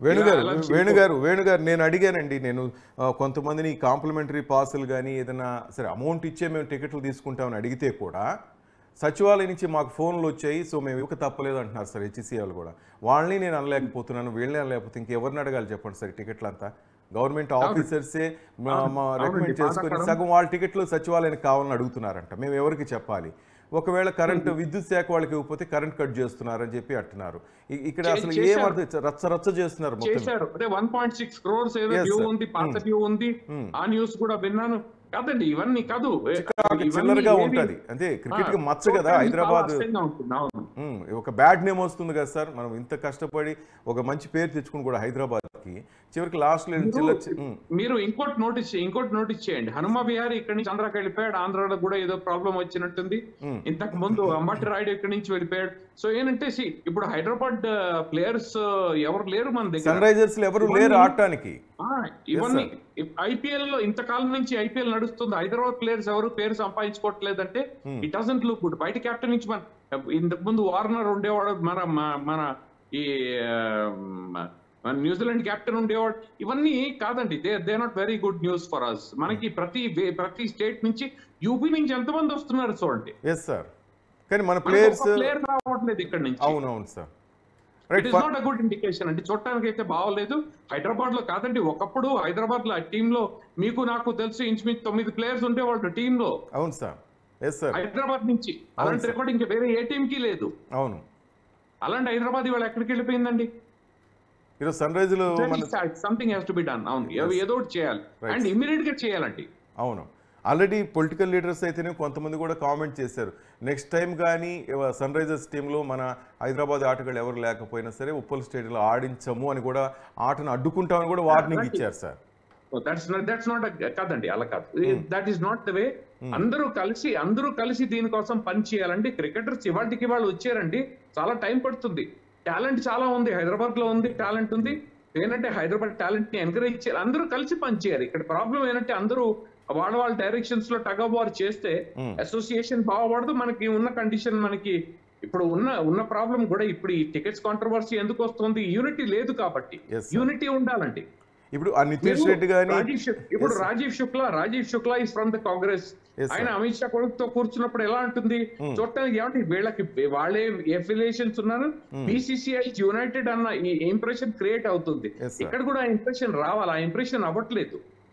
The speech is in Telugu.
వేణుగారు నేను అడిగానండి. నేను కొంతమందిని కాంప్లిమెంటరీ పాసులు కానీ ఏదైనా సరే అమౌంట్ ఇచ్చే మేము టికెట్లు తీసుకుంటామని అడిగితే కూడా సచివాలయం నుంచి మాకు ఫోన్లు వచ్చాయి, సో మేము ఇవ్వక తప్పలేదు అంటున్నారు సార్ హెచ్సిఏ వాళ్ళు కూడా. వాళ్ళని నేను అనలేకపోతున్నాను, వీళ్ళని అనలేకపోతే ఇంకెవరిని అడగాలి చెప్పండి సార్? టికెట్లు అంతా గవర్నమెంట్ ఆఫీసర్సే రికమెండ్ చేసుకొని సగం వాళ్ళ టికెట్లు సచివాలయానికి కావాలని అడుగుతున్నారంట. మేము ఎవరికి చెప్పాలి? ఒకవేళ కరెంట్ విద్యుత్ శాఖ వాళ్ళకి ఇవ్వకపోతే కరెంట్ కట్ చేస్తున్నారని చెప్పి అంటున్నారు. ఇక్కడ అసలు ఏమర్థం రచ్చ చేస్తున్నారు చేశారు. అదే 1.6 crores ఏదో డ్యూ ఉంది, పాత డ్యూ ఉంది. ఆ న్యూస్ కూడా విన్నాను. కాదండి ఇవన్నీ కాదు, చిల్లరగా ఉంటది. అంటే క్రికెట్ కి మచ్చ కదా హైదరాబాద్. ఒక బ్యాడ్ నేమ్ వస్తుంది కదా సార్. మనం ఇంత కష్టపడి ఒక మంచి పేరు తెచ్చుకుని కూడా హైదరాబాద్ కి చివరికి లాస్ట్ మీరు ఇంకోటి నోటీస్ చేయండి. హనుమ విహారీ ఇక్కడి నుంచి ఆంధ్రాకి వెళ్ళిపోయాడు. ఆంధ్రాలో కూడా ఏదో ప్రాబ్లం వచ్చినట్టుంది. ఇంతకు ముందు అంబటి రాయుడు ఇక్కడి నుంచి వెళ్ళిపోయాడు. సో ఏంటంటే ఇప్పుడు హైదరాబాద్ ప్లేయర్స్ ఎవరు లేరు మన దగ్గర. సన్ రైజర్స్ ఎవరు లేరు ఆడటానికి. ఇవన్నీ ఐపీఎల్ లో ఇంతకాలం నుంచి ఐపీఎల్ నడుస్తుంది. హైదరాబాద్ ప్లేయర్స్ ఎవరు పేరు సంపాదించుకోవట్లేదంటే ఇట్ డజంట్ లుక్ గుడ్. బయట కెప్టెన్ నుంచి ఇంతకు ముందు వార్నర్ ఉండేవాడు, మన ఈ న్యూజిలాండ్ కెప్టెన్ ఉండేవాడు. ఇవన్నీ కాదండి, they not very good news for us. మనకి ప్రతి స్టేట్ నుంచి యూపీ నుంచి ఎంతమంది వస్తున్నారు చూడండి. కానీ మన ప్లేయర్ రావట్లేదు ఇక్కడ నుంచి. అవునవును sir, it is not a good indication అండి. చూడటానికి అయితే బాగోలేదు. హైదరాబాద్ లో కాదండి, ఒకప్పుడు హైదరాబాద్ లో టీమ్ లో మీకు నాకు తెలుసు ఇంచుమించు 9 ప్లేయర్స్ ఉండేవాళ్ళు టీమ్ లో. అవును సార్, హైదరాబాద్ నుంచి. అలాంటి రికార్డ్ ఇంకా వేరే ఏ టీమ్ కి లేదు. అవును, అలాంటి హైదరాబాద్ ఇవాళ ఎక్కడికి వెళ్ళిపోయిందండి? సన్ రైజ్ లో something has to be done. అవును, ఏదో ఒకటి చేయాలి అండ్ ఇమ్మీడియట్ గా చేయాలండి. అవును, ఆల్రెడీ పొలిటికల్ లీడర్స్ అయితేనే కొంతమంది కూడా కామెంట్ చేశారు, నెక్స్ట్ టైం కానీ సన్ రైజర్స్ టీంలో మన హైదరాబాద్ ఆటగాళ్ళు ఎవరు లేకపోయినా సరే ఉప్పల్ స్టేడియంలో ఆడించము అని కూడా, ఆటను అడ్డుకుంటామని కూడా వార్నింగ్ ఇచ్చారు సార్. దట్స్ నాట్ కాదండి, అలా కాదు. That is not the way. అందరూ కలిసి దీనికోసం పని చేయాలండి. క్రికెటర్స్ ఇవాళకి వాళ్ళు వచ్చారండి, చాలా టైం పడుతుంది. టాలెంట్ చాలా ఉంది హైదరాబాద్ లో, టాలెంట్ ఉంది. ఏంటంటే హైదరాబాద్ టాలెంట్ ని ఎంకరేజ్ చేయాలి, అందరూ కలిసి పనిచేయాలి. ఇక్కడ ప్రాబ్లం ఏంటంటే అందరూ వాళ్ళ డైరెక్షన్స్ లో టగ్ ఆఫ్ వార్ చేస్తే అసోసియేషన్ బాగుపడదు. మనకి ఉన్న కండిషన్, మనకి ఇప్పుడు ఉన్న ప్రాబ్లం కూడా ఇప్పుడు ఈ టికెట్స్ కాంట్రవర్సీ ఎందుకు వస్తుంది? యూనిటీ లేదు కాబట్టి. యూనిటీ ఉండాలండి. ఇప్పుడు నితీష్ రెడ్డి గాని, ఇప్పుడు Rajiv Shukla is from the Congress. ఆయన అమిత్ షా కొడుకుతో కూర్చున్నప్పుడు ఎలా ఉంటుంది చూడటానికి? ఏమంటే వీళ్ళకి వాళ్ళే ఎఫిలియేషన్స్ ఉన్నారు, బీసీసీఐ యునైటెడ్ అన్న ఈ ఇంప్రెషన్ క్రియేట్ అవుతుంది. ఇక్కడ కూడా ఆ ఇంప్రెషన్ రావాలి, ఆ ఇంప్రెషన్ అవ్వట్లేదు.